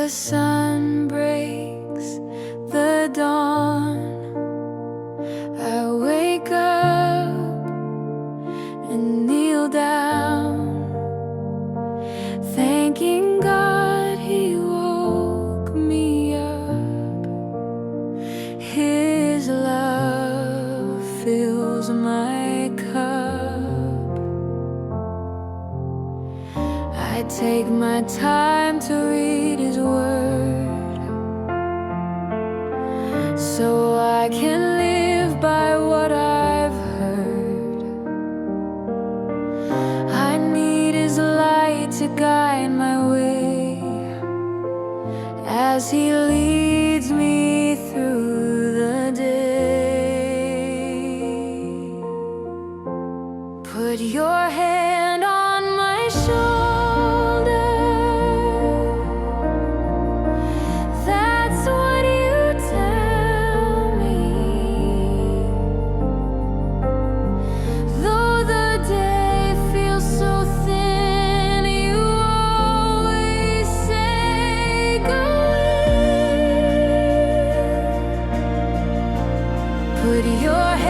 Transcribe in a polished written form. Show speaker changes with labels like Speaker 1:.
Speaker 1: the sun breaks the dawn, I wake up and kneel down, thanking God He woke me up. His love fills my cup. I take my time to read His word, so I can live by what I've heard. I need His light to guide my way as He leads me through the day. Put your hand on my shoulder, that's what you tell me. Though the day feels so thin, you always say go in. Put your hand